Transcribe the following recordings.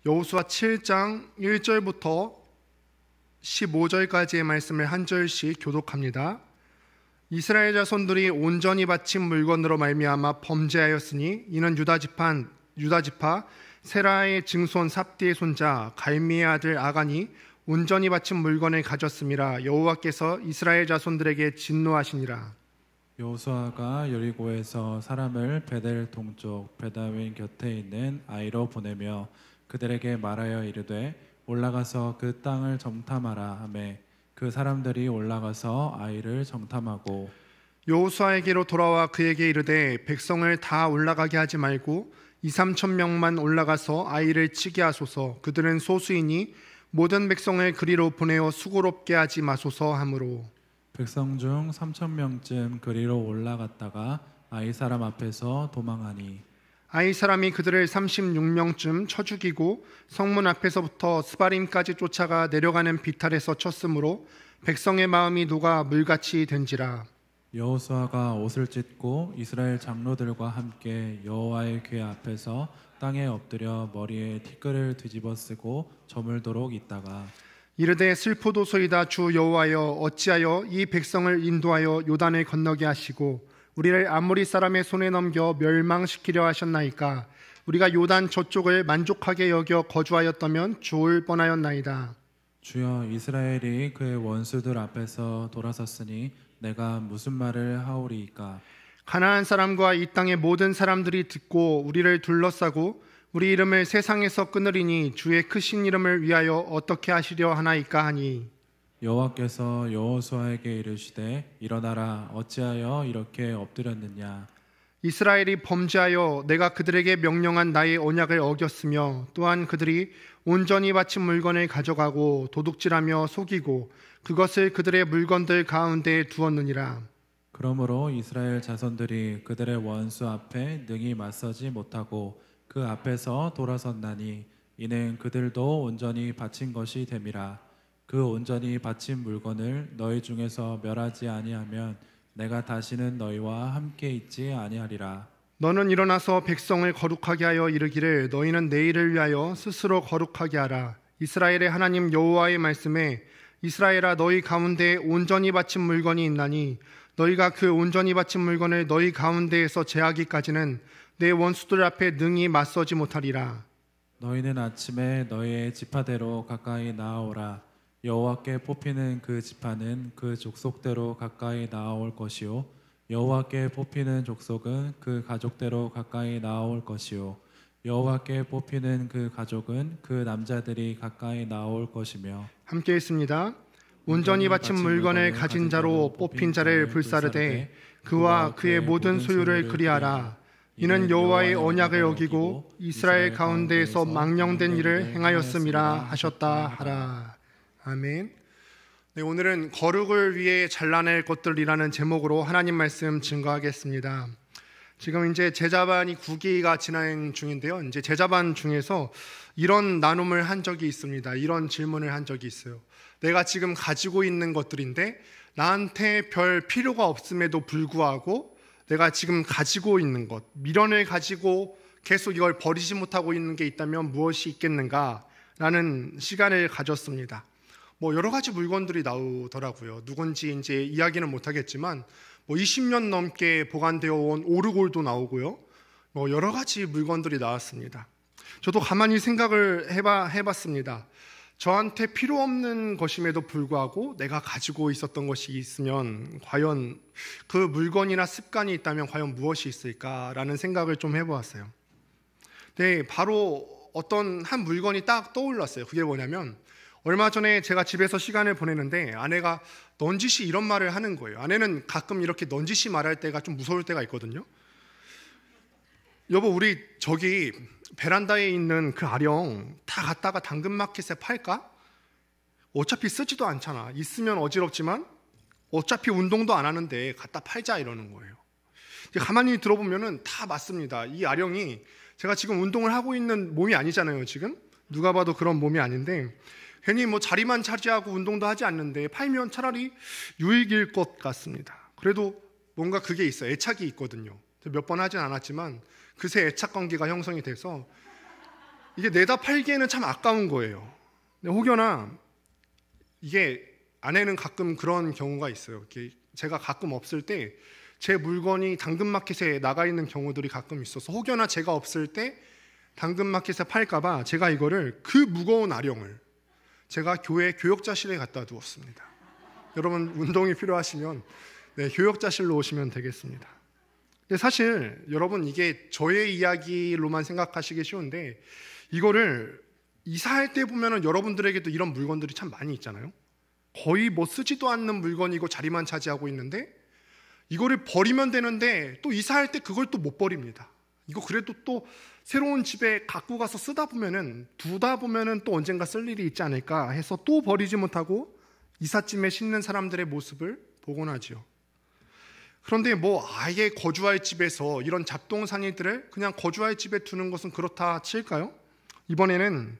여호수아 7장 1절부터 15절까지의 말씀을 한 절씩 교독합니다. 이스라엘 자손들이 온전히 바친 물건으로 말미암아 범죄하였으니 이는 유다 지파 세라의 증손 삽디의 손자 갈미의 아들 아간이 온전히 바친 물건을 가졌음이라. 여호와께서 이스라엘 자손들에게 진노하시니라. 여호수아가 여리고에서 사람을 베델 동쪽 베다웬 곁에 있는 아이로 보내며 그들에게 말하여 이르되 올라가서 그 땅을 정탐하라 하매 그 사람들이 올라가서 아이를 정탐하고 여호수아에게로 돌아와 그에게 이르되 백성을 다 올라가게 하지 말고 2-3천 명만 올라가서 아이를 치게 하소서. 그들은 소수이니 모든 백성을 그리로 보내어 수고롭게 하지 마소서 하므로 백성 중 3,000명쯤 그리로 올라갔다가 아이 사람 앞에서 도망하니 아이 사람이 그들을 36명쯤 쳐 죽이고 성문 앞에서부터 스바림까지 쫓아가 내려가는 비탈에서 쳤으므로 백성의 마음이 녹아 물같이 된지라. 여호수아가 옷을 찢고 이스라엘 장로들과 함께 여호와의 궤 앞에서 땅에 엎드려 머리에 티끌을 뒤집어 쓰고 저물도록 있다가 이르되 슬프도소이다. 주 여호와여 어찌하여 이 백성을 인도하여 요단을 건너게 하시고 우리를 아모리 사람의 손에 넘겨 멸망시키려 하셨나이까. 우리가 요단 저쪽을 만족하게 여겨 거주하였다면 좋을 뻔하였나이다. 주여 이스라엘이 그의 원수들 앞에서 돌아섰으니 내가 무슨 말을 하오리이까. 가나안 사람과 이 땅의 모든 사람들이 듣고 우리를 둘러싸고 우리 이름을 세상에서 끊으리니 주의 크신 이름을 위하여 어떻게 하시려 하나이까 하니 여호와께서 여호수아에게 이르시되 일어나라. 어찌하여 이렇게 엎드렸느냐. 이스라엘이 범죄하여 내가 그들에게 명령한 나의 언약을 어겼으며 또한 그들이 온전히 바친 물건을 가져가고 도둑질하며 속이고 그것을 그들의 물건들 가운데에 두었느니라. 그러므로 이스라엘 자손들이 그들의 원수 앞에 능히 맞서지 못하고 그 앞에서 돌아섰나니 이는 그들도 온전히 바친 것이 됨이라. 그 온전히 바친 물건을 너희 중에서 멸하지 아니하면 내가 다시는 너희와 함께 있지 아니하리라. 너는 일어나서 백성을 거룩하게 하여 이르기를 너희는 내일을 위하여 스스로 거룩하게 하라. 이스라엘의 하나님 여호와의 말씀에 이스라엘아 너희 가운데에 온전히 바친 물건이 있나니 너희가 그 온전히 바친 물건을 너희 가운데에서 제하기까지는 내 원수들 앞에 능히 맞서지 못하리라. 너희는 아침에 너희의 지파대로 가까이 나아오라. 여호와께 뽑히는 그 지파는 그 족속대로 가까이 나아올 것이요 여호와께 뽑히는 족속은 그 가족대로 가까이 나아올 것이요 여호와께 뽑히는 그 가족은 그 남자들이 가까이 나아올 것이며. 함께 있습니다. 온전히 바친 물건을 가진 자로 뽑힌 자를 불사르되 그와 그의 모든 소유를 그리하라. 이는 여호와의 언약을 어기고 이스라엘 가운데에서 망령된 일을 행하였음이라 하셨다 하라. 아멘. 네, 오늘은 거룩을 위해 잘라낼 것들이라는 제목으로 하나님 말씀 증거하겠습니다. 지금 이제 제자반이 9기가 진행 중인데요. 이제 제자반 중에서 이런 나눔을 한 적이 있습니다. 이런 질문을 한 적이 있어요. 내가 지금 가지고 있는 것들인데 나한테 별 필요가 없음에도 불구하고 내가 지금 가지고 있는 것, 미련을 가지고 계속 이걸 버리지 못하고 있는 게 있다면 무엇이 있겠는가라는 시간을 가졌습니다. 여러 가지 물건들이 나오더라고요. 누군지 이제 이야기는 못하겠지만 20년 넘게 보관되어 온 오르골도 나오고요. 여러 가지 물건들이 나왔습니다. 저도 가만히 생각을 해봤습니다. 저한테 필요 없는 것임에도 불구하고 내가 가지고 있었던 것이 있으면 과연 그 물건이나 습관이 있다면 과연 무엇이 있을까라는 생각을 좀 해보았어요. 네, 바로 어떤 한 물건이 딱 떠올랐어요. 그게 뭐냐면 얼마 전에 제가 집에서 시간을 보내는데 아내가 넌지시 이런 말을 하는 거예요. 아내는 가끔 이렇게 넌지시 말할 때가 좀 무서울 때가 있거든요. 여보, 우리 저기 베란다에 있는 그 아령 다 갖다가 당근마켓에 팔까? 어차피 쓰지도 않잖아. 있으면 어지럽지만 어차피 운동도 안 하는데 갖다 팔자 이러는 거예요. 가만히 들어보면은 다 맞습니다. 이 아령이 제가 지금 운동을 하고 있는 몸이 아니잖아요. 지금 누가 봐도 그런 몸이 아닌데 괜히 자리만 차지하고 운동도 하지 않는데 팔면 차라리 유익일 것 같습니다. 그래도 뭔가 그게 있어요. 애착이 있거든요. 몇 번 하진 않았지만 그새 애착 관계가 형성이 돼서 이게 내다 팔기에는 참 아까운 거예요. 혹여나 이게 아내는 가끔 그런 경우가 있어요. 제가 가끔 없을 때 제 물건이 당근마켓에 나가 있는 경우들이 가끔 있어서 혹여나 제가 없을 때 당근마켓에 팔까봐 제가 이거를 그 무거운 아령을 제가 교회 교역자실에 갖다 두었습니다. 여러분 운동이 필요하시면 교역자실로 오시면 되겠습니다. 근데 사실 여러분 이게 저의 이야기로만 생각하시기 쉬운데 이거를 이사할 때 보면은 여러분들에게도 이런 물건들이 참 많이 있잖아요. 거의 뭐 쓰지도 않는 물건이고 자리만 차지하고 있는데 이거를 버리면 되는데 또 이사할 때 그걸 또 못 버립니다. 이거 그래도 또 새로운 집에 갖고 가서 두다 보면은 또 언젠가 쓸 일이 있지 않을까 해서 또 버리지 못하고 이삿짐에 싣는 사람들의 모습을 보곤 하지요. 그런데 뭐 아예 거주할 집에서 이런 잡동사니들을 그냥 거주할 집에 두는 것은 그렇다 칠까요? 이번에는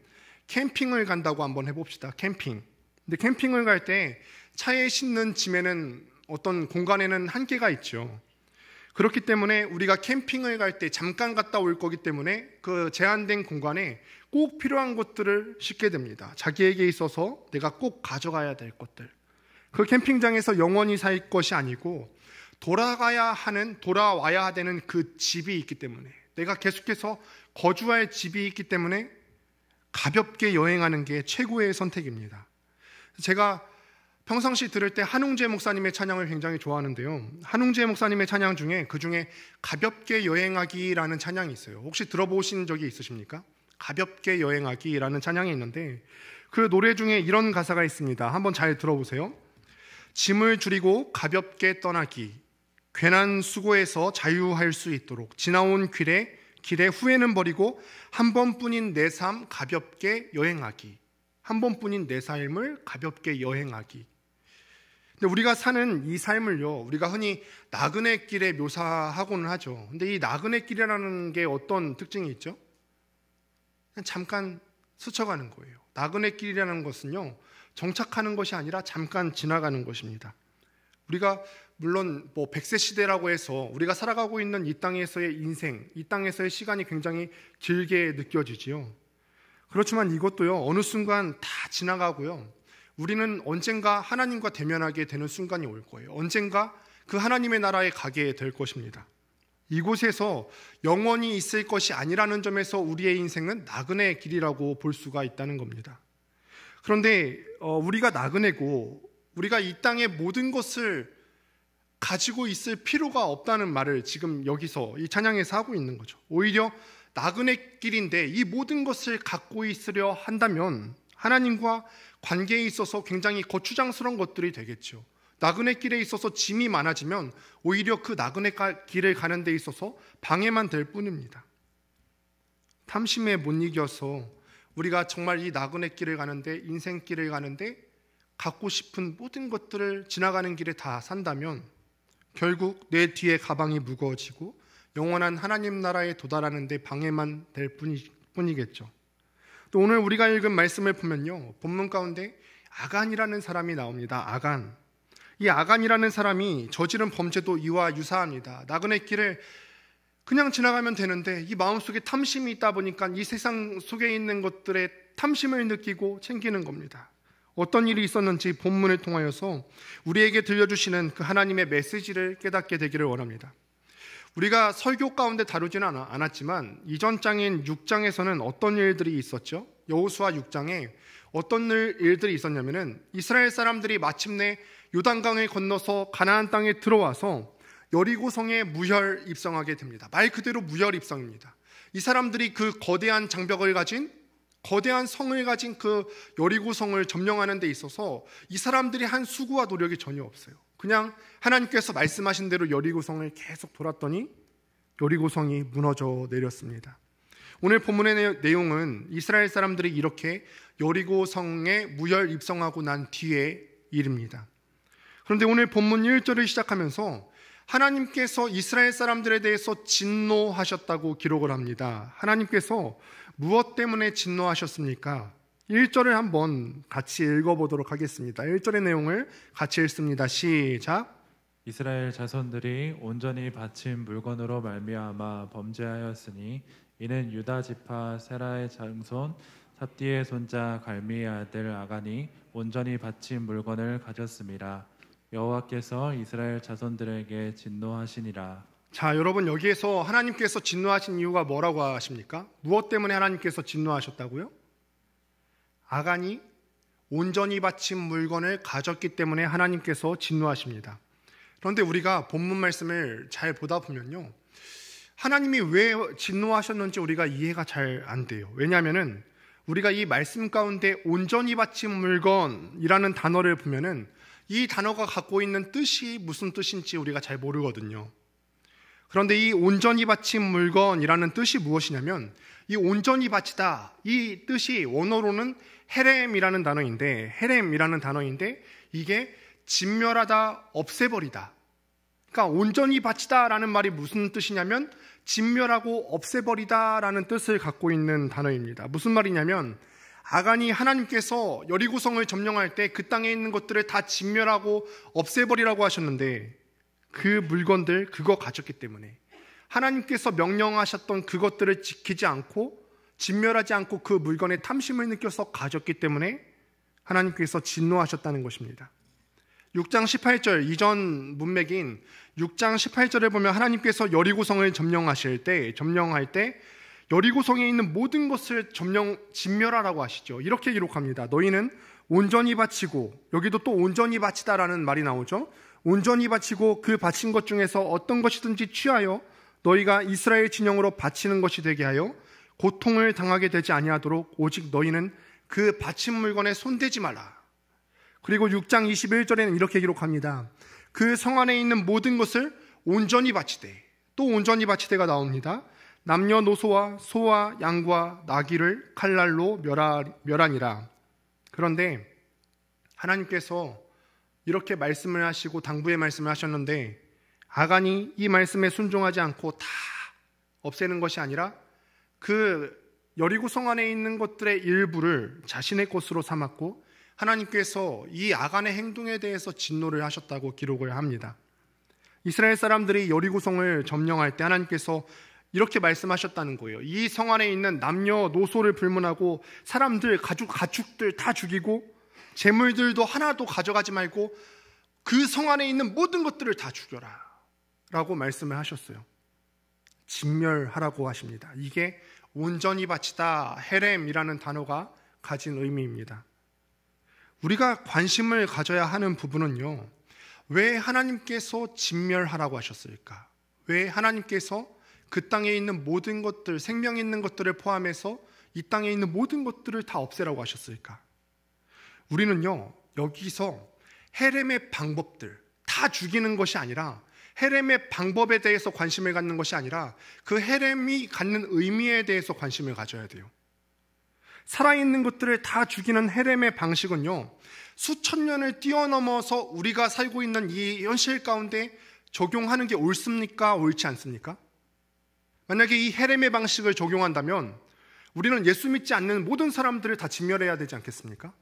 캠핑을 간다고 한번 해봅시다. 캠핑. 근데 캠핑을 갈 때 차에 싣는 짐에는 어떤 공간에는 한계가 있죠. 그렇기 때문에 우리가 캠핑을 갈 때 잠깐 갔다 올 거기 때문에 그 제한된 공간에 꼭 필요한 것들을 싣게 됩니다. 자기에게 있어서 내가 꼭 가져가야 될 것들. 그 캠핑장에서 영원히 살 것이 아니고 돌아와야 되는 그 집이 있기 때문에 내가 계속해서 거주할 집이 있기 때문에 가볍게 여행하는 게 최고의 선택입니다. 제가 평상시 들을 때 한웅재 목사님의 찬양을 굉장히 좋아하는데요. 한웅재 목사님의 찬양 중에 그중에 가볍게 여행하기라는 찬양이 있어요. 혹시 들어보신 적이 있으십니까? 가볍게 여행하기라는 찬양이 있는데 그 노래 중에 이런 가사가 있습니다. 한번 잘 들어보세요. 짐을 줄이고 가볍게 떠나기, 괜한 수고에서 자유할 수 있도록 지나온 길에 후회는 버리고 한 번뿐인 내 삶 가볍게 여행하기. 한 번뿐인 내 삶을 가볍게 여행하기. 근데 우리가 사는 이 삶을요, 우리가 흔히 나그네 길에 묘사하고는 하죠. 근데 이 나그네 길이라는 게 어떤 특징이 있죠? 그냥 잠깐 스쳐가는 거예요. 나그네 길이라는 것은요, 정착하는 것이 아니라 잠깐 지나가는 것입니다. 우리가 물론 뭐 100세 시대라고 해서 우리가 살아가고 있는 이 땅에서의 인생, 이 땅에서의 시간이 굉장히 길게 느껴지지요. 그렇지만 이것도요, 어느 순간 다 지나가고요. 우리는 언젠가 하나님과 대면하게 되는 순간이 올 거예요. 언젠가 그 하나님의 나라에 가게 될 것입니다. 이곳에서 영원히 있을 것이 아니라는 점에서 우리의 인생은 나그네 길이라고 볼 수가 있다는 겁니다. 그런데 우리가 나그네고 우리가 이 땅의 모든 것을 가지고 있을 필요가 없다는 말을 지금 여기서 이 찬양에서 하고 있는 거죠. 오히려 나그네 길인데 이 모든 것을 갖고 있으려 한다면 하나님과 관계에 있어서 굉장히 거추장스러운 것들이 되겠죠. 나그네 길에 있어서 짐이 많아지면 오히려 그 나그네 길을 가는 데 있어서 방해만 될 뿐입니다. 탐심에 못 이겨서 우리가 정말 이 나그네 길을 가는데, 인생길을 가는데 갖고 싶은 모든 것들을 지나가는 길에 다 산다면 결국 내 뒤에 가방이 무거워지고 영원한 하나님 나라에 도달하는 데 방해만 될 뿐이겠죠. 또 오늘 우리가 읽은 말씀을 보면요, 본문 가운데 아간이라는 사람이 나옵니다. 아간. 이 아간이라는 사람이 저지른 범죄도 이와 유사합니다. 나그네 길을 그냥 지나가면 되는데 이 마음속에 탐심이 있다 보니까 이 세상 속에 있는 것들에 탐심을 느끼고 챙기는 겁니다. 어떤 일이 있었는지 본문을 통하여서 우리에게 들려주시는 그 하나님의 메시지를 깨닫게 되기를 원합니다. 우리가 설교 가운데 다루지는 않았지만 이전 장인 6장에서는 어떤 일들이 있었죠? 여호수아 6장에 어떤 일들이 있었냐면은 이스라엘 사람들이 마침내 요단강을 건너서 가나안 땅에 들어와서 여리고성에 무혈 입성하게 됩니다. 말 그대로 무혈 입성입니다. 이 사람들이 그 거대한 장벽을 가진, 거대한 성을 가진 그 여리고성을 점령하는 데 있어서 이 사람들이 한 수고와 노력이 전혀 없어요. 그냥 하나님께서 말씀하신 대로 여리고성을 계속 돌았더니 여리고성이 무너져 내렸습니다. 오늘 본문의 내용은 이스라엘 사람들이 이렇게 여리고성에 무혈 입성하고 난 뒤의 일입니다. 그런데 오늘 본문 1절을 시작하면서 하나님께서 이스라엘 사람들에 대해서 진노하셨다고 기록을 합니다. 하나님께서 무엇 때문에 진노하셨습니까? 1절을 한번 같이 읽어보도록 하겠습니다. 1절의 내용을 같이 읽습니다. 시작. 이스라엘 자손들이 온전히 바친 물건으로 말미암아 범죄하였으니 이는 유다 지파 세라의 장손 삽디의 손자 갈미의 아들 아간이 온전히 바친 물건을 가졌음이라. 여호와께서 이스라엘 자손들에게 진노하시니라. 자, 여러분, 여기에서 하나님께서 진노하신 이유가 뭐라고 하십니까? 무엇 때문에 하나님께서 진노하셨다고요? 아간이 온전히 바친 물건을 가졌기 때문에 하나님께서 진노하십니다. 그런데 우리가 본문 말씀을 잘 보다 보면요, 하나님이 왜 진노하셨는지 우리가 이해가 잘 안 돼요. 왜냐하면은 우리가 이 말씀 가운데 온전히 바친 물건이라는 단어를 보면은 이 단어가 갖고 있는 뜻이 무슨 뜻인지 우리가 잘 모르거든요. 그런데 이 온전히 바친 물건이라는 뜻이 무엇이냐면, 이 온전히 바치다, 이 뜻이 원어로는 헤렘이라는 단어인데 이게 진멸하다, 없애버리다. 그러니까 온전히 바치다라는 말이 무슨 뜻이냐면 진멸하고 없애버리다라는 뜻을 갖고 있는 단어입니다. 무슨 말이냐면, 아간이 하나님께서 여리고성을 점령할 때 그 땅에 있는 것들을 다 진멸하고 없애버리라고 하셨는데, 그 물건들, 그거 가졌기 때문에, 하나님께서 명령하셨던 그것들을 지키지 않고 진멸하지 않고 그 물건에 탐심을 느껴서 가졌기 때문에 하나님께서 진노하셨다는 것입니다. 6장 18절, 이전 문맥인 6장 18절에 보면 하나님께서 여리고성을 점령할 때 여리고성에 있는 모든 것을 진멸하라고 하시죠. 이렇게 기록합니다. 너희는 온전히 바치고, 여기도 또 온전히 바치다라는 말이 나오죠. 온전히 바치고 그 바친 것 중에서 어떤 것이든지 취하여 너희가 이스라엘 진영으로 바치는 것이 되게 하여 고통을 당하게 되지 아니하도록 오직 너희는 그 바친 물건에 손대지 말라. 그리고 6장 21절에는 이렇게 기록합니다. 그 성 안에 있는 모든 것을 온전히 바치되, 또 온전히 바치되가 나옵니다. 남녀노소와 소와 양과 나귀를 칼날로 멸하니라. 그런데 하나님께서 이렇게 말씀을 하시고 당부의 말씀을 하셨는데, 아간이 이 말씀에 순종하지 않고 다 없애는 것이 아니라 그 여리고성 안에 있는 것들의 일부를 자신의 것으로 삼았고, 하나님께서 이 아간의 행동에 대해서 진노를 하셨다고 기록을 합니다. 이스라엘 사람들이 여리고성을 점령할 때 하나님께서 이렇게 말씀하셨다는 거예요. 이 성 안에 있는 남녀노소를 불문하고 사람들, 가축들 다 죽이고 재물들도 하나도 가져가지 말고 그 성 안에 있는 모든 것들을 다 죽여라 라고 말씀을 하셨어요. 진멸하라고 하십니다. 이게 온전히 바치다, 헤렘이라는 단어가 가진 의미입니다. 우리가 관심을 가져야 하는 부분은요, 왜 하나님께서 진멸하라고 하셨을까? 왜 하나님께서 그 땅에 있는 모든 것들, 생명 있는 것들을 포함해서 이 땅에 있는 모든 것들을 다 없애라고 하셨을까? 우리는요, 여기서 헤렘의 방법들, 다 죽이는 것이 아니라, 헤렘의 방법에 대해서 관심을 갖는 것이 아니라 그 헤렘이 갖는 의미에 대해서 관심을 가져야 돼요. 살아있는 것들을 다 죽이는 헤렘의 방식은요, 수천 년을 뛰어넘어서 우리가 살고 있는 이 현실 가운데 적용하는 게 옳습니까? 옳지 않습니까? 만약에 이 헤렘의 방식을 적용한다면 우리는 예수 믿지 않는 모든 사람들을 다 진멸해야 되지 않겠습니까?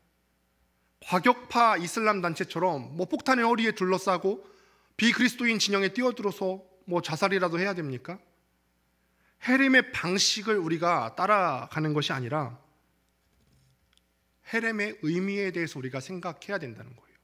과격파 이슬람 단체처럼 폭탄을 허리에 둘러싸고 비그리스도인 진영에 뛰어들어서 자살이라도 해야 됩니까? 헤렘의 방식을 우리가 따라가는 것이 아니라 헤렘의 의미에 대해서 우리가 생각해야 된다는 거예요.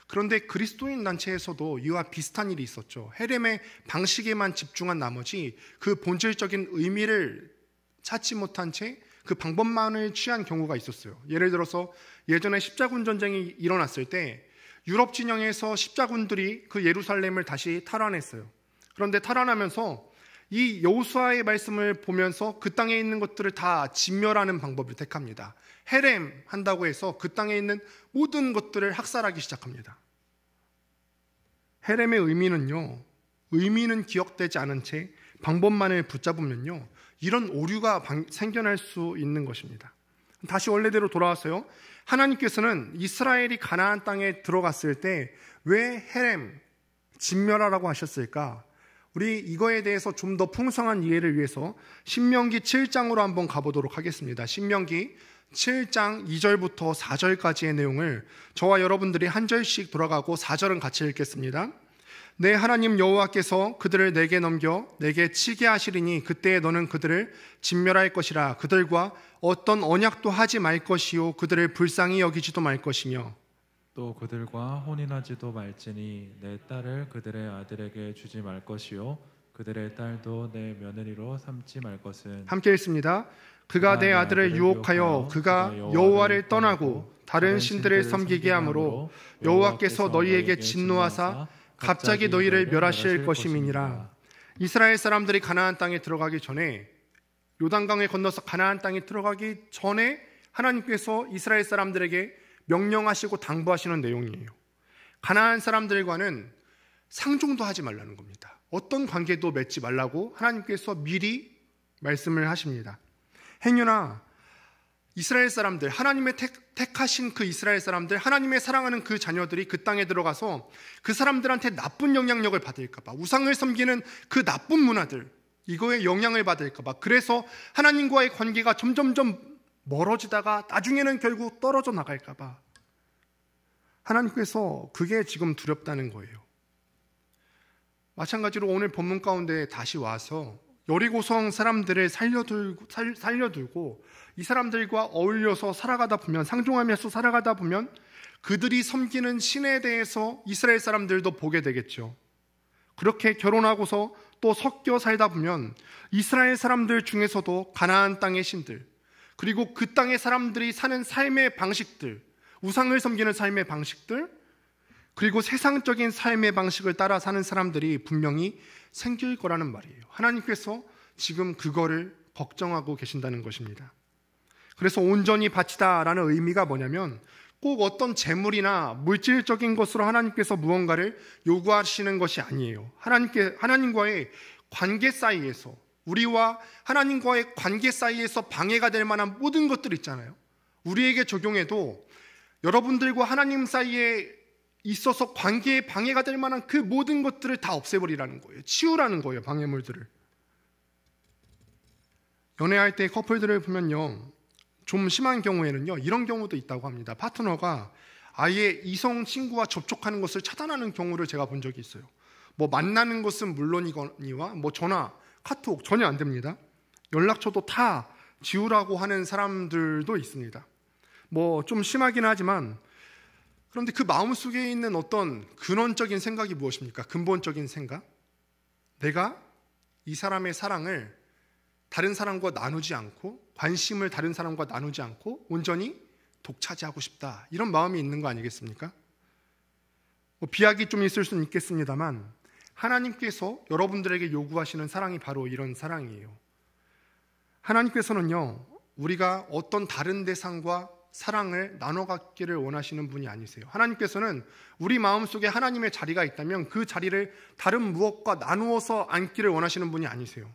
그런데 그리스도인 단체에서도 이와 비슷한 일이 있었죠. 헤렘의 방식에만 집중한 나머지 그 본질적인 의미를 찾지 못한 채 그 방법만을 취한 경우가 있었어요. 예를 들어서 예전에 십자군 전쟁이 일어났을 때 유럽 진영에서 십자군들이 그 예루살렘을 다시 탈환했어요. 그런데 탈환하면서 이 여호수아의 말씀을 보면서 그 땅에 있는 것들을 다 진멸하는 방법을 택합니다. 헤렘 한다고 해서 그 땅에 있는 모든 것들을 학살하기 시작합니다. 헤렘의 의미는 기억되지 않은 채 방법만을 붙잡으면요, 이런 오류가 생겨날 수 있는 것입니다. 다시 원래대로 돌아왔어요. 하나님께서는 이스라엘이 가나안 땅에 들어갔을 때 왜 헤렘, 진멸하라고 하셨을까? 우리 이거에 대해서 좀 더 풍성한 이해를 위해서 신명기 7장으로 한번 가보도록 하겠습니다. 신명기 7장 2절부터 4절까지의 내용을 저와 여러분들이 한 절씩 돌아가고 4절은 같이 읽겠습니다. 내 하나님 여호와께서 그들을 내게 넘겨 내게 치게 하시리니 그때에 너는 그들을 진멸할 것이라. 그들과 어떤 언약도 하지 말 것이요 그들을 불쌍히 여기지도 말 것이며 또 그들과 혼인하지도 말지니 내 딸을 그들의 아들에게 주지 말 것이요 그들의 딸도 내 며느리로 삼지 말 것은. 함께 읽습니다. 그가 내 아들을 유혹하여 그가 여호와를 떠나고 다른 신들을 섬기게 하므로 여호와께서 너희에게 진노하사 갑자기 너희를 멸하실 것임이니라. 이스라엘 사람들이 가나안 땅에 들어가기 전에, 요단강을 건너서 가나안 땅에 들어가기 전에 하나님께서 이스라엘 사람들에게 명령하시고 당부하시는 내용이에요. 가나안 사람들과는 상종도 하지 말라는 겁니다. 어떤 관계도 맺지 말라고 하나님께서 미리 말씀을 하십니다. 행여나 이스라엘 사람들, 하나님의 택하신 그 이스라엘 사람들, 하나님의 사랑하는 그 자녀들이 그 땅에 들어가서 그 사람들한테 나쁜 영향력을 받을까 봐, 우상을 섬기는 그 나쁜 문화들, 이거에 영향을 받을까 봐, 그래서 하나님과의 관계가 점점점 멀어지다가 나중에는 결국 떨어져 나갈까 봐 하나님께서 그게 지금 두렵다는 거예요. 마찬가지로 오늘 본문 가운데 다시 와서 여리고성 사람들을 살려두고 이 사람들과 어울려서 살아가다 보면, 상종하면서 살아가다 보면 그들이 섬기는 신에 대해서 이스라엘 사람들도 보게 되겠죠. 그렇게 결혼하고서 또 섞여 살다 보면 이스라엘 사람들 중에서도 가나안 땅의 신들, 그리고 그 땅의 사람들이 사는 삶의 방식들, 우상을 섬기는 삶의 방식들, 그리고 세상적인 삶의 방식을 따라 사는 사람들이 분명히 생길 거라는 말이에요. 하나님께서 지금 그거를 걱정하고 계신다는 것입니다. 그래서 온전히 바치다라는 의미가 뭐냐면 꼭 어떤 재물이나 물질적인 것으로 하나님께서 무언가를 요구하시는 것이 아니에요. 하나님과의 관계 사이에서, 우리와 하나님과의 관계 사이에서 방해가 될 만한 모든 것들 있잖아요. 우리에게 적용해도 여러분들과 하나님 사이에 있어서 관계에 방해가 될 만한 그 모든 것들을 다 없애버리라는 거예요. 치우라는 거예요, 방해물들을. 연애할 때 커플들을 보면요, 좀 심한 경우에는요, 이런 경우도 있다고 합니다. 파트너가 아예 이성 친구와 접촉하는 것을 차단하는 경우를 제가 본 적이 있어요. 뭐 만나는 것은 물론이거니와 뭐 전화, 카톡 전혀 안 됩니다. 연락처도 다 지우라고 하는 사람들도 있습니다. 뭐 좀 심하긴 하지만, 그런데 그 마음속에 있는 어떤 근원적인 생각이 무엇입니까? 근본적인 생각? 내가 이 사람의 사랑을 다른 사람과 나누지 않고, 관심을 다른 사람과 나누지 않고 온전히 독차지하고 싶다, 이런 마음이 있는 거 아니겠습니까? 뭐 비약이 좀 있을 수는 있겠습니다만 하나님께서 여러분들에게 요구하시는 사랑이 바로 이런 사랑이에요. 하나님께서는요, 우리가 어떤 다른 대상과 사랑을 나눠 갖기를 원하시는 분이 아니세요. 하나님께서는 우리 마음속에 하나님의 자리가 있다면 그 자리를 다른 무엇과 나누어서 앉기를 원하시는 분이 아니세요.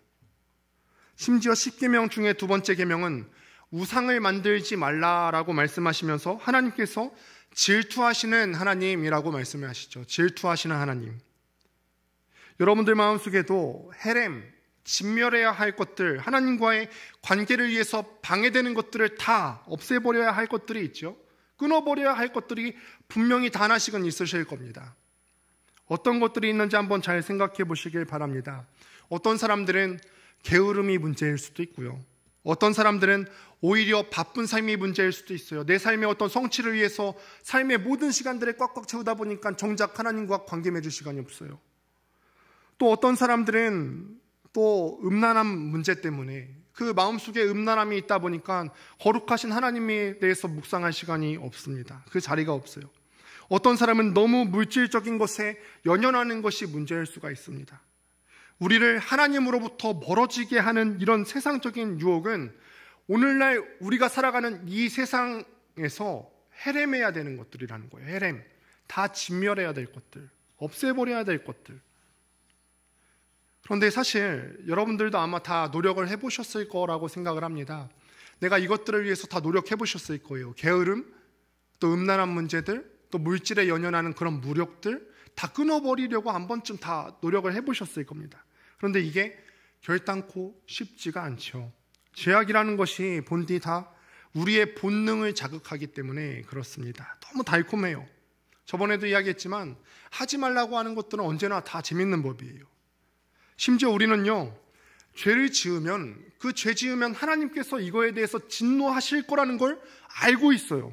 심지어 10계명 중에 두 번째 계명은 우상을 만들지 말라라고 말씀하시면서 하나님께서 질투하시는 하나님이라고 말씀을 하시죠. 질투하시는 하나님. 여러분들 마음속에도 헤렘, 진멸해야 할 것들, 하나님과의 관계를 위해서 방해되는 것들을 다 없애버려야 할 것들이 있죠. 끊어버려야 할 것들이 분명히 다 하나씩은 있으실 겁니다. 어떤 것들이 있는지 한번 잘 생각해 보시길 바랍니다. 어떤 사람들은 게으름이 문제일 수도 있고요, 어떤 사람들은 오히려 바쁜 삶이 문제일 수도 있어요. 내 삶의 어떤 성취를 위해서 삶의 모든 시간들을 꽉꽉 채우다 보니까 정작 하나님과 관계 맺을 시간이 없어요. 또 어떤 사람들은 또 음란한 문제 때문에 그 마음속에 음란함이 있다 보니까 거룩하신 하나님에 대해서 묵상할 시간이 없습니다. 그 자리가 없어요. 어떤 사람은 너무 물질적인 것에 연연하는 것이 문제일 수가 있습니다. 우리를 하나님으로부터 멀어지게 하는 이런 세상적인 유혹은 오늘날 우리가 살아가는 이 세상에서 헤렘해야 되는 것들이라는 거예요. 헤렘, 다 진멸해야 될 것들, 없애버려야 될 것들. 그런데 사실 여러분들도 아마 다 노력을 해보셨을 거라고 생각을 합니다. 내가 이것들을 위해서 다 노력해보셨을 거예요. 게으름, 또 음란한 문제들, 또 물질에 연연하는 그런 무력들 다 끊어버리려고 한 번쯤 다 노력을 해보셨을 겁니다. 그런데 이게 결단코 쉽지가 않죠. 죄악이라는 것이 본디 다 우리의 본능을 자극하기 때문에 그렇습니다. 너무 달콤해요. 저번에도 이야기했지만 하지 말라고 하는 것들은 언제나 다 재밌는 법이에요. 심지어 우리는요, 죄를 지으면 그 죄 지으면 하나님께서 이거에 대해서 진노하실 거라는 걸 알고 있어요.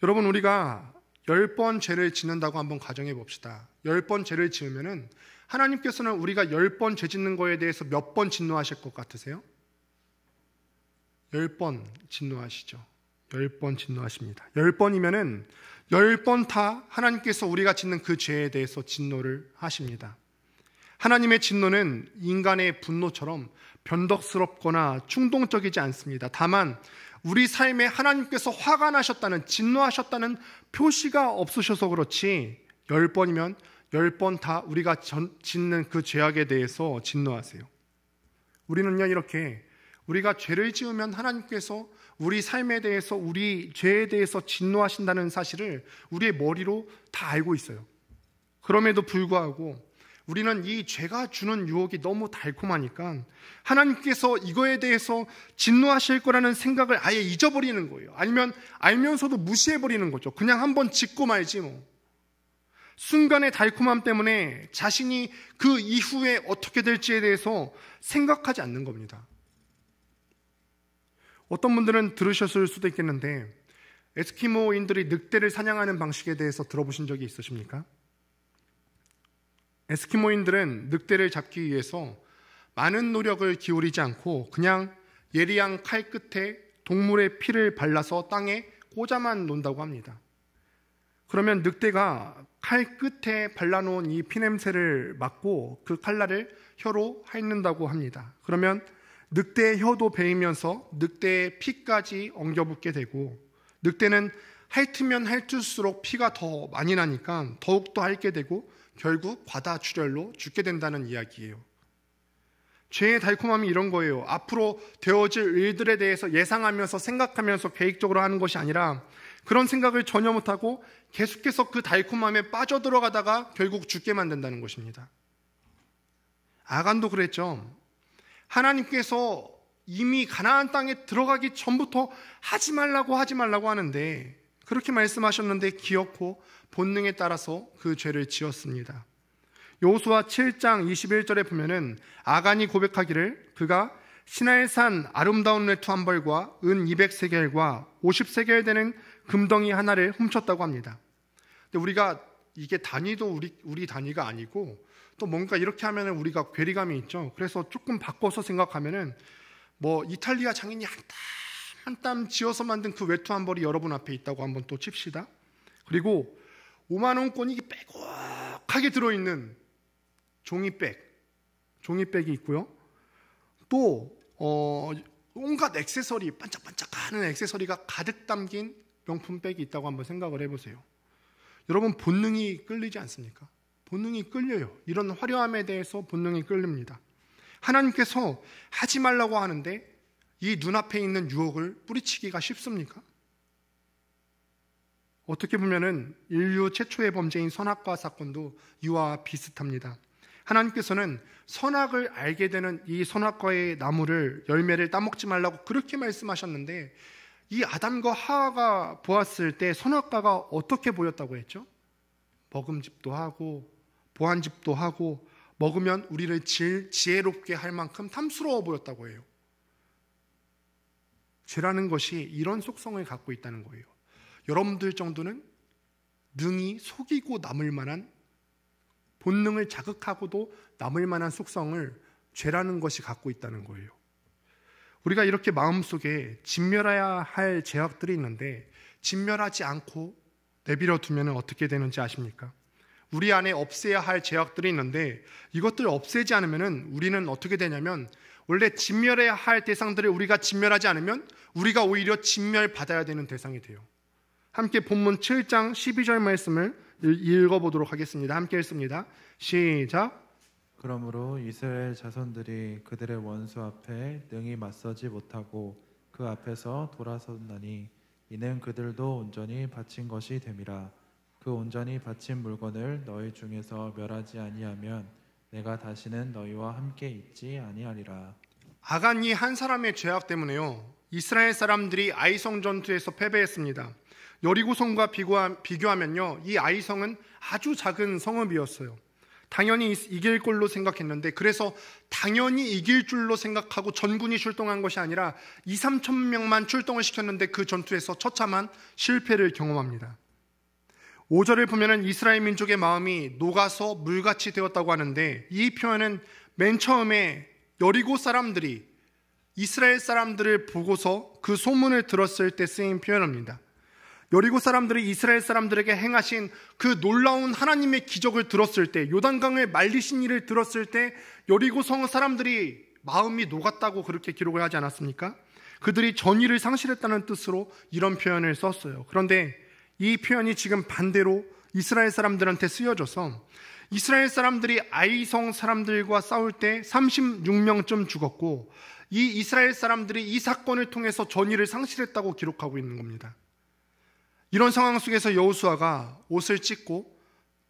여러분, 우리가 10번 죄를 짓는다고 한번 가정해 봅시다. 10번 죄를 지으면은 하나님께서는 우리가 10번 죄 짓는 거에 대해서 몇 번 진노하실 것 같으세요? 10번 진노하시죠. 10번 진노하십니다. 10번이면은 10번 다 하나님께서 우리가 짓는 그 죄에 대해서 진노를 하십니다. 하나님의 진노는 인간의 분노처럼 변덕스럽거나 충동적이지 않습니다. 다만 우리 삶에 하나님께서 화가 나셨다는, 진노하셨다는 표시가 없으셔서 그렇지 10번이면 10번 다 우리가 짓는 그 죄악에 대해서 진노하세요. 우리는요, 이렇게 우리가 죄를 지으면 하나님께서 우리 삶에 대해서, 우리 죄에 대해서 진노하신다는 사실을 우리의 머리로 다 알고 있어요. 그럼에도 불구하고 우리는 이 죄가 주는 유혹이 너무 달콤하니까 하나님께서 이거에 대해서 진노하실 거라는 생각을 아예 잊어버리는 거예요. 아니면 알면서도 무시해버리는 거죠. 그냥 한번 짓고 말지 뭐. 순간의 달콤함 때문에 자신이 그 이후에 어떻게 될지에 대해서 생각하지 않는 겁니다. 어떤 분들은 들으셨을 수도 있겠는데, 에스키모인들이 늑대를 사냥하는 방식에 대해서 들어보신 적이 있으십니까? 에스키모인들은 늑대를 잡기 위해서 많은 노력을 기울이지 않고 그냥 예리한 칼 끝에 동물의 피를 발라서 땅에 꽂아만 놓는다고 합니다. 그러면 늑대가 칼 끝에 발라놓은 이 피냄새를 맡고 그 칼날을 혀로 핥는다고 합니다. 그러면 늑대의 혀도 베이면서 늑대의 피까지 엉겨붙게 되고, 늑대는 핥으면 핥을수록 피가 더 많이 나니까 더욱더 핥게 되고 결국 과다출혈로 죽게 된다는 이야기예요. 죄의 달콤함이 이런 거예요. 앞으로 되어질 일들에 대해서 예상하면서 생각하면서 계획적으로 하는 것이 아니라 그런 생각을 전혀 못하고 계속해서 그 달콤함에 빠져들어가다가 결국 죽게 만든다는 것입니다. 아간도 그랬죠. 하나님께서 이미 가나안 땅에 들어가기 전부터 하지 말라고 하는데, 그렇게 말씀하셨는데 기어코 본능에 따라서 그 죄를 지었습니다. 여호수아 7장 21절에 보면은 아간이 고백하기를 그가 시나이산 아름다운 레투 한 벌과 은 200세겔과 50세겔 되는 금덩이 하나를 훔쳤다고 합니다. 근데 우리가 이게 단위도 우리 단위가 아니고 또 뭔가 이렇게 하면은 우리가 괴리감이 있죠. 그래서 조금 바꿔서 생각하면은 뭐 이탈리아 장인이 한 땀 지어서 만든 그 외투 한 벌이 여러분 앞에 있다고 한번 또 칩시다. 그리고 5만 원권이 빼곡하게 들어있는 종이백이 있고요. 또 온갖 액세서리, 반짝반짝하는 액세서리가 가득 담긴 명품백이 있다고 한번 생각을 해보세요. 여러분, 본능이 끌리지 않습니까? 본능이 끌려요. 이런 화려함에 대해서 본능이 끌립니다. 하나님께서 하지 말라고 하는데 이 눈앞에 있는 유혹을 뿌리치기가 쉽습니까? 어떻게 보면은 인류 최초의 범죄인 선악과 사건도 이와 비슷합니다. 하나님께서는 선악을 알게 되는 이 선악과의 나무를, 열매를 따먹지 말라고 그렇게 말씀하셨는데, 이 아담과 하와가 보았을 때 선악과가 어떻게 보였다고 했죠? 먹음직도 하고 보안직도 하고 먹으면 우리를 지혜롭게 할 만큼 탐스러워 보였다고 해요. 죄라는 것이 이런 속성을 갖고 있다는 거예요. 여러분들 정도는 능히 속이고 남을 만한, 본능을 자극하고도 남을 만한 속성을 죄라는 것이 갖고 있다는 거예요. 우리가 이렇게 마음속에 진멸해야 할 죄악들이 있는데 진멸하지 않고 내버려 두면 어떻게 되는지 아십니까? 우리 안에 없애야 할 죄악들이 있는데 이것들을 없애지 않으면 우리는 어떻게 되냐면, 원래 진멸해야 할 대상들을 우리가 진멸하지 않으면 우리가 오히려 진멸받아야 되는 대상이 돼요. 함께 본문 7장 12절 말씀을 읽어보도록 하겠습니다. 함께 읽습니다. 시작. 그러므로 이스라엘 자손들이 그들의 원수 앞에 능히 맞서지 못하고 그 앞에서 돌아섰나니 이는 그들도 온전히 바친 것이 됨이라. 그 온전히 바친 물건을 너희 중에서 멸하지 아니하면 내가 다시는 너희와 함께 있지 아니하리라. 아간이 한 사람의 죄악 때문에요, 이스라엘 사람들이 아이성 전투에서 패배했습니다. 여리고성과 비교하면요, 이 아이성은 아주 작은 성읍이었어요. 당연히 이길 걸로 생각했는데, 그래서 당연히 이길 줄로 생각하고 전군이 출동한 것이 아니라 2~3천 명만 출동을 시켰는데 그 전투에서 처참한 실패를 경험합니다. 5절을 보면은 이스라엘 민족의 마음이 녹아서 물같이 되었다고 하는데, 이 표현은 맨 처음에 여리고 사람들이 이스라엘 사람들을 보고서 그 소문을 들었을 때 쓰인 표현입니다. 여리고 사람들이 이스라엘 사람들에게 행하신 그 놀라운 하나님의 기적을 들었을 때, 요단강을 말리신 일을 들었을 때 여리고 성 사람들이 마음이 녹았다고 그렇게 기록을 하지 않았습니까? 그들이 전의를 상실했다는 뜻으로 이런 표현을 썼어요. 그런데 이 표현이 지금 반대로 이스라엘 사람들한테 쓰여져서 이스라엘 사람들이 아이성 사람들과 싸울 때 36명쯤 죽었고, 이 이스라엘 사람들이 이 사건을 통해서 전의를 상실했다고 기록하고 있는 겁니다. 이런 상황 속에서 여호수아가 옷을 찢고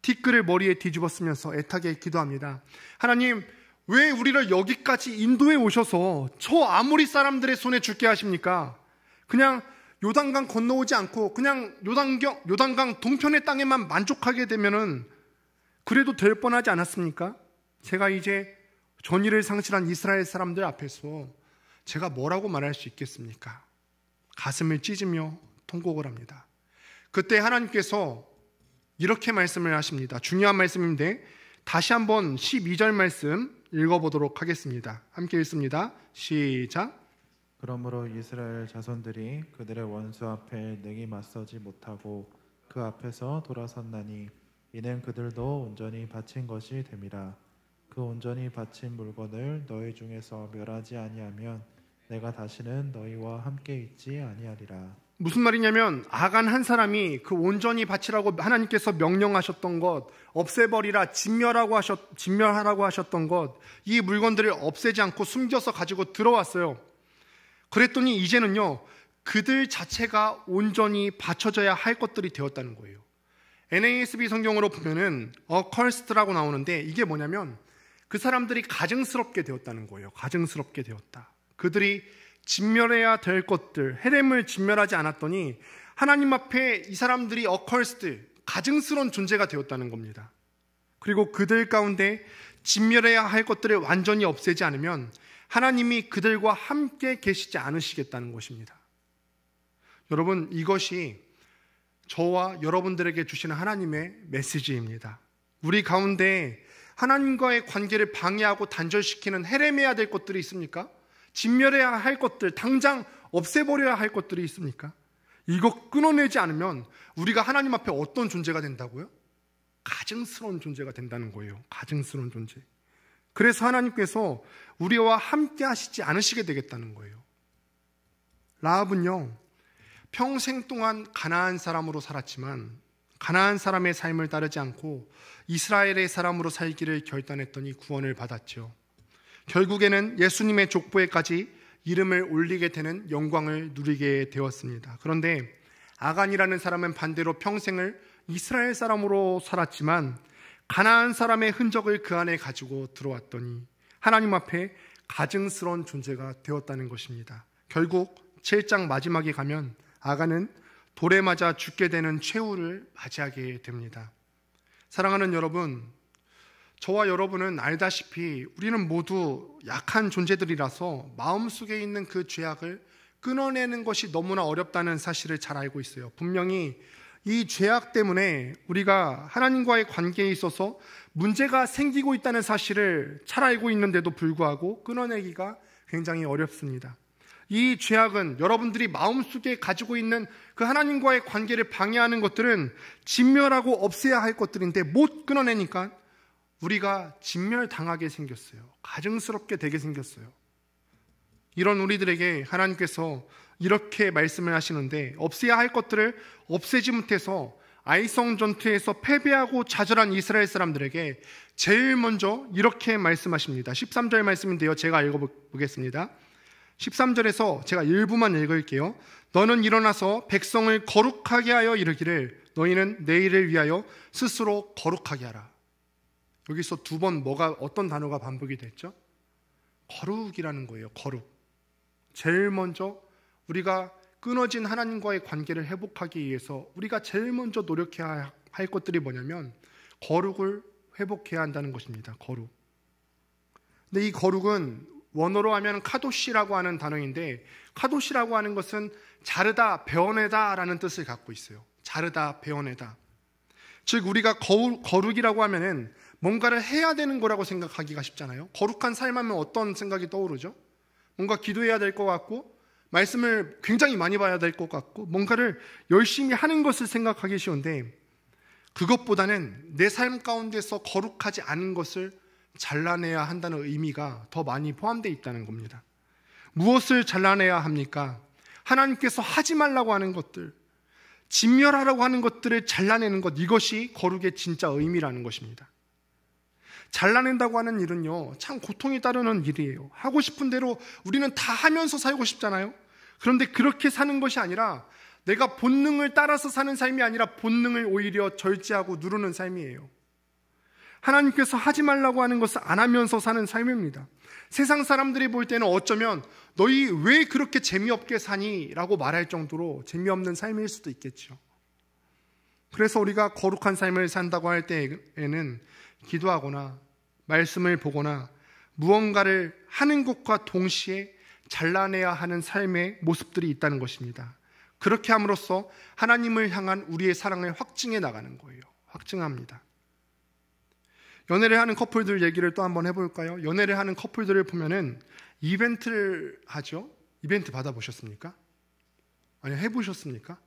티끌을 머리에 뒤집어 쓰면서 애타게 기도합니다. 하나님, 왜 우리를 여기까지 인도해 오셔서 저 아모리 사람들의 손에 죽게 하십니까? 그냥 요단강 건너오지 않고 그냥 요단강 동편의 땅에만 만족하게 되면은 그래도 될 뻔하지 않았습니까? 제가 이제 전의를 상실한 이스라엘 사람들 앞에서 제가 뭐라고 말할 수 있겠습니까? 가슴을 찢으며 통곡을 합니다. 그때 하나님께서 이렇게 말씀을 하십니다. 중요한 말씀인데 다시 한번 12절 말씀 읽어보도록 하겠습니다. 함께 읽습니다. 시작. 그러므로 이스라엘 자손들이 그들의 원수 앞에 능히 맞서지 못하고 그 앞에서 돌아섰나니 이는 그들도 온전히 바친 것이 됨이라. 그 온전히 바친 물건을 너희 중에서 멸하지 아니하면 내가 다시는 너희와 함께 있지 아니하리라. 무슨 말이냐면 아간 한 사람이 그 온전히 바치라고 하나님께서 명령하셨던 것, 없애버리라, 진멸하라고 하셨던 것, 이 물건들을 없애지 않고 숨겨서 가지고 들어왔어요. 그랬더니 이제는요, 그들 자체가 온전히 바쳐져야 할 것들이 되었다는 거예요. NASB 성경으로 보면은 accursed라고 나오는데, 이게 뭐냐면 그 사람들이 가증스럽게 되었다는 거예요. 가증스럽게 되었다. 그들이 진멸해야 될 것들, 헤렘을 진멸하지 않았더니 하나님 앞에 이 사람들이 accursed, 가증스러운 존재가 되었다는 겁니다. 그리고 그들 가운데 진멸해야 할 것들을 완전히 없애지 않으면 하나님이 그들과 함께 계시지 않으시겠다는 것입니다. 여러분, 이것이 저와 여러분들에게 주시는 하나님의 메시지입니다. 우리 가운데 하나님과의 관계를 방해하고 단절시키는 헤렘해야 될 것들이 있습니까? 진멸해야 할 것들, 당장 없애버려야 할 것들이 있습니까? 이거 끊어내지 않으면 우리가 하나님 앞에 어떤 존재가 된다고요? 가증스러운 존재가 된다는 거예요. 가증스러운 존재. 그래서 하나님께서 우리와 함께 하시지 않으시게 되겠다는 거예요. 라합은요, 평생 동안 가나안 사람으로 살았지만 가나안 사람의 삶을 따르지 않고 이스라엘의 사람으로 살기를 결단했더니 구원을 받았죠. 결국에는 예수님의 족보에까지 이름을 올리게 되는 영광을 누리게 되었습니다. 그런데 아간이라는 사람은 반대로 평생을 이스라엘 사람으로 살았지만 가나안 사람의 흔적을 그 안에 가지고 들어왔더니 하나님 앞에 가증스러운 존재가 되었다는 것입니다. 결국 7장 마지막에 가면 아간은 돌에 맞아 죽게 되는 최후를 맞이하게 됩니다. 사랑하는 여러분, 저와 여러분은 알다시피 우리는 모두 약한 존재들이라서 마음속에 있는 그 죄악을 끊어내는 것이 너무나 어렵다는 사실을 잘 알고 있어요. 분명히 이 죄악 때문에 우리가 하나님과의 관계에 있어서 문제가 생기고 있다는 사실을 잘 알고 있는데도 불구하고 끊어내기가 굉장히 어렵습니다. 이 죄악은 여러분들이 마음속에 가지고 있는 그 하나님과의 관계를 방해하는 것들은 진멸하고 없애야 할 것들인데 못 끊어내니까 우리가 진멸당하게 생겼어요. 가증스럽게 되게 생겼어요. 이런 우리들에게 하나님께서 이렇게 말씀을 하시는데, 없애야 할 것들을 없애지 못해서 아이성 전투에서 패배하고 좌절한 이스라엘 사람들에게 제일 먼저 이렇게 말씀하십니다. 13절 말씀인데요, 제가 읽어보겠습니다. 13절에서 제가 일부만 읽을게요. 너는 일어나서 백성을 거룩하게 하여 이르기를 너희는 내일을 위하여 스스로 거룩하게 하라. 여기서 두 번 어떤 단어가 반복이 됐죠? 거룩이라는 거예요. 거룩. 제일 먼저 우리가 끊어진 하나님과의 관계를 회복하기 위해서 우리가 제일 먼저 노력해야 할 것들이 뭐냐면 거룩을 회복해야 한다는 것입니다. 거룩. 근데 이 거룩은 원어로 하면 카도시라고 하는 단어인데, 카도시라고 하는 것은 자르다, 베어내다 라는 뜻을 갖고 있어요. 자르다, 베어내다. 즉 우리가 거룩이라고 하면은 뭔가를 해야 되는 거라고 생각하기가 쉽잖아요. 거룩한 삶 하면 어떤 생각이 떠오르죠? 뭔가 기도해야 될 것 같고, 말씀을 굉장히 많이 봐야 될 것 같고, 뭔가를 열심히 하는 것을 생각하기 쉬운데, 그것보다는 내 삶 가운데서 거룩하지 않은 것을 잘라내야 한다는 의미가 더 많이 포함되어 있다는 겁니다. 무엇을 잘라내야 합니까? 하나님께서 하지 말라고 하는 것들, 진멸하라고 하는 것들을 잘라내는 것, 이것이 거룩의 진짜 의미라는 것입니다. 잘라낸다고 하는 일은요, 참 고통이 따르는 일이에요. 하고 싶은 대로 우리는 다 하면서 살고 싶잖아요. 그런데 그렇게 사는 것이 아니라 내가 본능을 따라서 사는 삶이 아니라 본능을 오히려 절제하고 누르는 삶이에요. 하나님께서 하지 말라고 하는 것을 안 하면서 사는 삶입니다. 세상 사람들이 볼 때는 어쩌면 너희 왜 그렇게 재미없게 사니? 라고 말할 정도로 재미없는 삶일 수도 있겠죠. 그래서 우리가 거룩한 삶을 산다고 할 때에는 기도하거나 말씀을 보거나 무언가를 하는 것과 동시에 잘라내야 하는 삶의 모습들이 있다는 것입니다. 그렇게 함으로써 하나님을 향한 우리의 사랑을 확증해 나가는 거예요. 확증합니다. 연애를 하는 커플들 얘기를 또 한번 해볼까요? 연애를 하는 커플들을 보면은 이벤트를 하죠. 이벤트 받아보셨습니까? 아니, 해보셨습니까?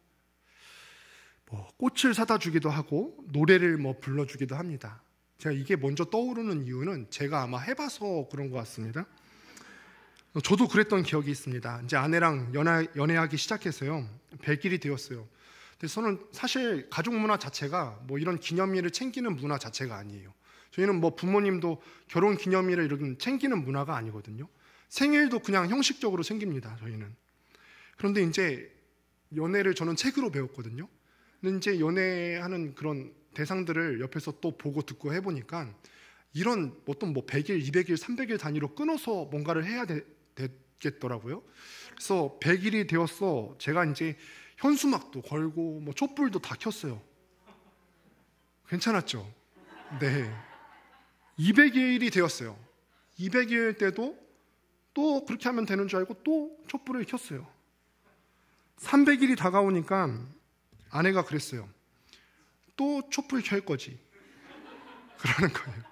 꽃을 사다 주기도 하고 노래를 불러주기도 합니다. 제가 이게 먼저 떠오르는 이유는 제가 아마 해봐서 그런 것 같습니다. 저도 그랬던 기억이 있습니다. 이제 아내랑 연애하기 시작해서요, 100일이 되었어요. 근데 저는 사실 가족 문화 자체가 이런 기념일을 챙기는 문화 자체가 아니에요. 저희는 부모님도 결혼 기념일을 이렇게 챙기는 문화가 아니거든요. 생일도 그냥 형식적으로 챙깁니다, 저희는. 그런데 이제 연애를 저는 책으로 배웠거든요. 근데 이제 연애하는 그런 대상들을 옆에서 또 보고 듣고 해보니까 이런 어떤 100일, 200일, 300일 단위로 끊어서 뭔가를 해야 되겠더라고요. 그래서 100일이 되었어. 제가 이제 현수막도 걸고 촛불도 다 켰어요. 괜찮았죠? 네. 200일이 되었어요. 200일 때도 또 그렇게 하면 되는 줄 알고 또 촛불을 켰어요. 300일이 다가오니까 아내가 그랬어요. 또 촛불 켤 거지. 그러는 거예요.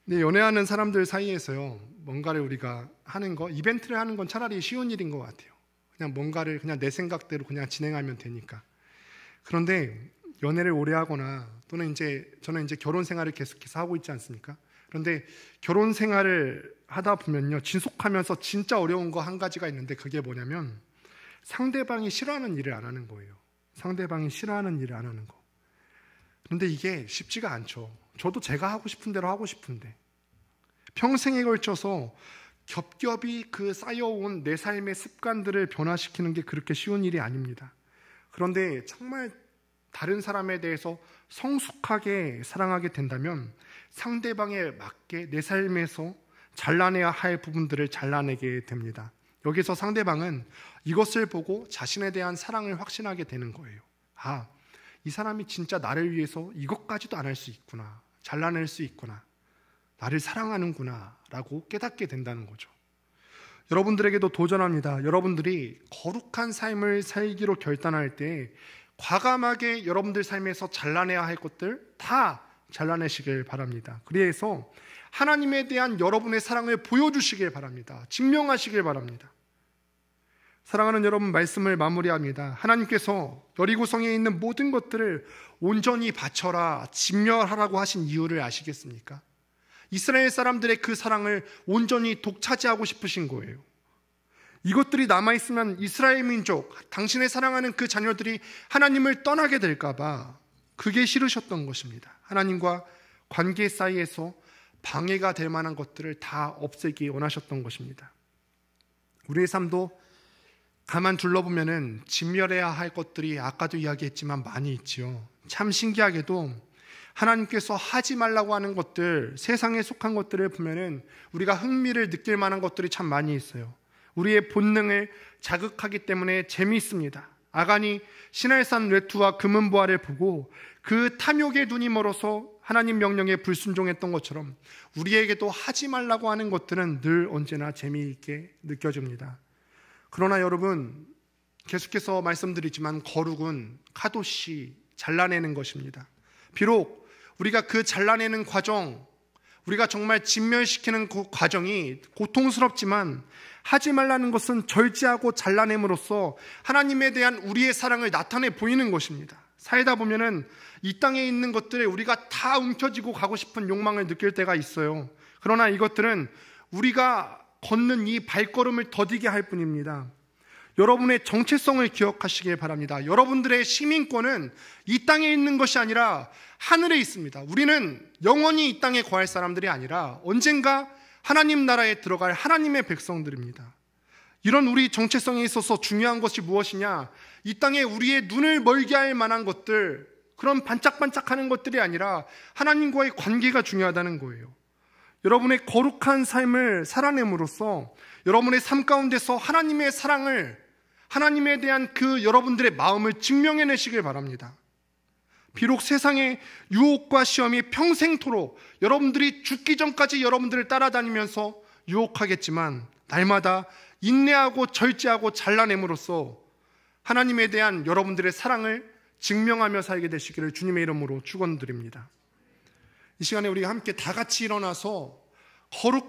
근데 연애하는 사람들 사이에서요, 뭔가를 우리가 하는 거, 이벤트를 하는 건 차라리 쉬운 일인 것 같아요. 그냥 뭔가를 그냥 내 생각대로 그냥 진행하면 되니까. 그런데 연애를 오래 하거나 또는 저는 이제 결혼 생활을 계속해서 하고 있지 않습니까? 그런데 결혼 생활을 하다 보면요, 지속하면서 진짜 어려운 거 한 가지가 있는데, 그게 뭐냐면 상대방이 싫어하는 일을 안 하는 거예요. 상대방이 싫어하는 일을 안 하는 거. 그런데 이게 쉽지가 않죠. 저도 제가 하고 싶은 대로 하고 싶은데 평생에 걸쳐서 겹겹이 그 쌓여온 내 삶의 습관들을 변화시키는 게 그렇게 쉬운 일이 아닙니다. 그런데 정말 다른 사람에 대해서 성숙하게 사랑하게 된다면 상대방에 맞게 내 삶에서 잘라내야 할 부분들을 잘라내게 됩니다. 여기서 상대방은 이것을 보고 자신에 대한 사랑을 확신하게 되는 거예요. 아, 이 사람이 진짜 나를 위해서 이것까지도 안 할 수 있구나, 잘라낼 수 있구나, 나를 사랑하는구나 라고 깨닫게 된다는 거죠. 여러분들에게도 도전합니다. 여러분들이 거룩한 삶을 살기로 결단할 때 과감하게 여러분들 삶에서 잘라내야 할 것들 다 잘라내시길 바랍니다. 그래서 하나님에 대한 여러분의 사랑을 보여주시길 바랍니다. 증명하시길 바랍니다. 사랑하는 여러분, 말씀을 마무리합니다. 하나님께서 여리고성에 있는 모든 것들을 온전히 바쳐라, 진멸하라고 하신 이유를 아시겠습니까? 이스라엘 사람들의 그 사랑을 온전히 독차지하고 싶으신 거예요. 이것들이 남아있으면 이스라엘 민족, 당신의 사랑하는 그 자녀들이 하나님을 떠나게 될까 봐 그게 싫으셨던 것입니다. 하나님과 관계 사이에서 방해가 될 만한 것들을 다 없애기 원하셨던 것입니다. 우리의 삶도 가만 둘러보면은 진멸해야 할 것들이 아까도 이야기했지만 많이 있지요. 참 신기하게도 하나님께서 하지 말라고 하는 것들, 세상에 속한 것들을 보면은 우리가 흥미를 느낄 만한 것들이 참 많이 있어요. 우리의 본능을 자극하기 때문에 재미있습니다. 아간이 시날산 외투와 금은 보화를 보고 그 탐욕의 눈이 멀어서 하나님 명령에 불순종했던 것처럼 우리에게도 하지 말라고 하는 것들은 늘 언제나 재미있게 느껴집니다. 그러나 여러분, 계속해서 말씀드리지만 거룩은 카도시, 잘라내는 것입니다. 비록 우리가 그 잘라내는 과정, 우리가 정말 진멸시키는 그 과정이 고통스럽지만 하지 말라는 것은 절제하고 잘라냄으로써 하나님에 대한 우리의 사랑을 나타내 보이는 것입니다. 살다 보면은 이 땅에 있는 것들에 우리가 다 움켜쥐고 가고 싶은 욕망을 느낄 때가 있어요. 그러나 이것들은 우리가 걷는 이 발걸음을 더디게 할 뿐입니다. 여러분의 정체성을 기억하시길 바랍니다. 여러분들의 시민권은 이 땅에 있는 것이 아니라 하늘에 있습니다. 우리는 영원히 이 땅에 거할 사람들이 아니라 언젠가 하나님 나라에 들어갈 하나님의 백성들입니다. 이런 우리 정체성에 있어서 중요한 것이 무엇이냐? 이 땅에 우리의 눈을 멀게 할 만한 것들, 그런 반짝반짝하는 것들이 아니라 하나님과의 관계가 중요하다는 거예요. 여러분의 거룩한 삶을 살아냄으로써 여러분의 삶 가운데서 하나님의 사랑을, 하나님에 대한 그 여러분들의 마음을 증명해내시길 바랍니다. 비록 세상의 유혹과 시험이 평생토록 여러분들이 죽기 전까지 여러분들을 따라다니면서 유혹하겠지만 날마다 인내하고 절제하고 잘라냄으로써 하나님에 대한 여러분들의 사랑을 증명하며 살게 되시기를 주님의 이름으로 축원드립니다. 이 시간에 우리가 함께 다 같이 일어나서 거룩